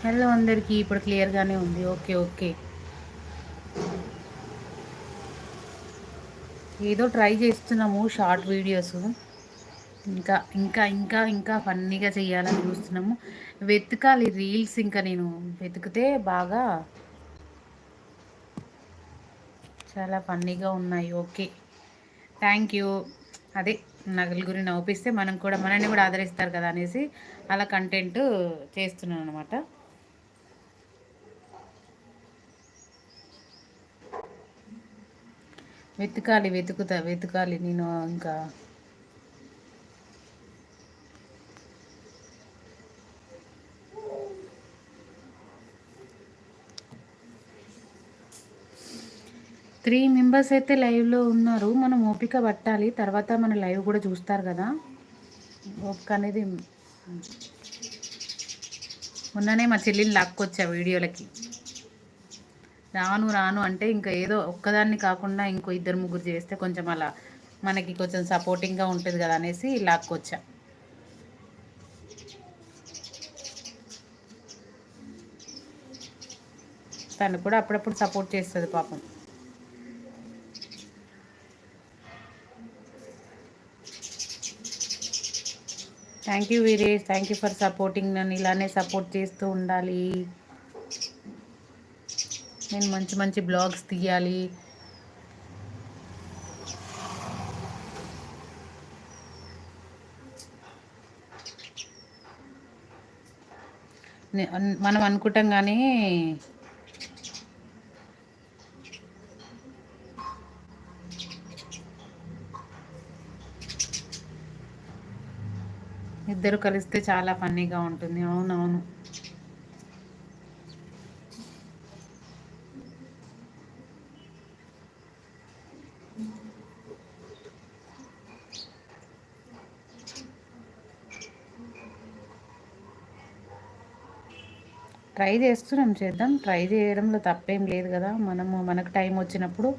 Hello అందరికీ ఇప్పుడు క్లియర్గానే ఉంది. Okay okay. ఏదో ట్రై చేస్తున్నాము షార్ట్ వీడియోస్. ఇంకా ఫన్నీగా చేయాలని చూస్తున్నాము. వెతకాలి రీల్స్. ఇంకా నేను వెతికితే బాగా చాలా ఫన్నీగా ఉన్నాయి. Okay, thank you. అదే నలుగురిని నవ్విస్తే మనల్ని కూడా ఆదరిస్తారు కదా అనేసి అలా కంటెంట్ చేస్తున్నాను అనమాట. వెతకాలి నేను ఇంకా. త్రీ మెంబర్స్ అయితే లైవ్లో ఉన్నారు. మనం ఓపిక పట్టాలి. తర్వాత మన లైవ్ కూడా చూస్తారు కదా. ఓపిక అనేది మొన్ననే మా చెల్లిని లాక్కొచ్చా వీడియోలకి. రాను రాను అంటే ఇంకా ఏదో ఒక్కదాన్ని కాకుండా ఇంకో ఇద్దరు ముగ్గురు చేస్తే కొంచెం అలా మనకి కొంచెం సపోర్టింగ్గా ఉంటుంది కదా అనేసి లాక్కొచ్చా. తను కూడా అప్పుడప్పుడు సపోర్ట్ చేస్తుంది పాపం. Thank you Veeresh, thank you for supporting. నన్ను ఇలానే సపోర్ట్ చేస్తూ ఉండాలి. నేను మంచి మంచి బ్లాగ్స్ తీయాలి. మనం అనుకుంటాం కానీ ఇద్దరు కలిస్తే చాలా ఫన్నీగా ఉంటుంది. అవునవును. ట్రై చేద్దాం. ట్రై చేయడంలో తప్పేం లేదు కదా. మనకు టైం వచ్చినప్పుడు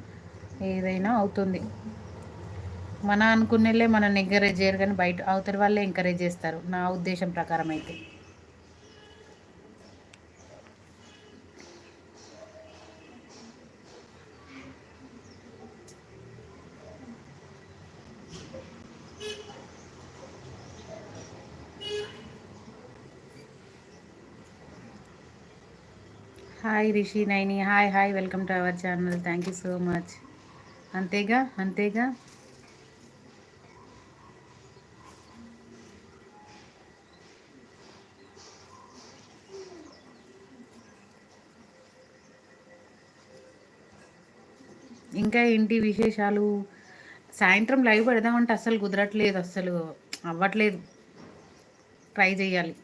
ఏదైనా అవుతుంది. మన అనుకునేళ్ళే మనల్ని ఎంకరేజ్ చేయరు కానీ బయట అవతలి వాళ్ళే ఎంకరేజ్ చేస్తారు నా ఉద్దేశం ప్రకారం అయితే. Hi Rishi Naini, hi welcome to our channel. Thank you so much. అంతేగా అంతేగా. ఇంకా ఏంటి విశేషాలు? సాయంత్రం లైవ్ పెడదామంటే అస్సలు కుదరట్లేదు, అస్సలు అవ్వట్లేదు. ట్రై చేయాలి.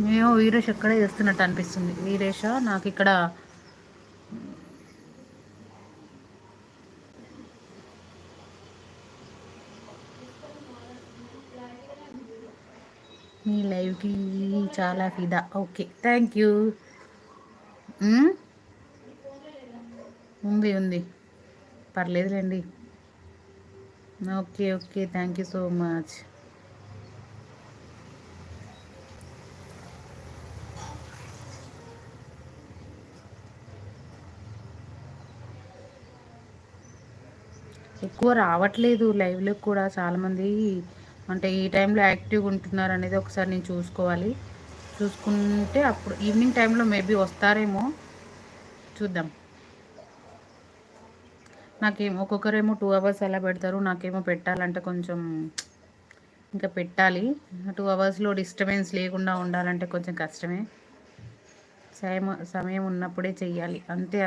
మేము వీరేష్ ఎక్కడే చేస్తున్నట్టు అనిపిస్తుంది. వీరేష నాకు ఇక్కడ మీ లైవ్కి చాలా ఫిదా. Okay, thank you. ఉంది పర్లేదులేండి. Okay thank you so much. ఎక్కువ రావట్లేదు లైవ్లో కూడా. చాలామంది అంటే ఈ టైంలో యాక్టివ్గా ఉంటున్నారు అనేది ఒకసారి నేను చూసుకుంటే అప్పుడు ఈవినింగ్ టైంలో మేబీ వస్తారేమో, చూద్దాం. నాకేమో ఒక్కొక్కరేమో 2 అవర్స్ అలా పెడతారు. నాకేమో పెట్టాలంటే కొంచెం ఇంకా పెట్టాలి. 2 అవర్స్లో డిస్టర్బెన్స్ లేకుండా ఉండాలంటే కొంచెం కష్టమే. సమయం ఉన్నప్పుడే చెయ్యాలి. అంతే.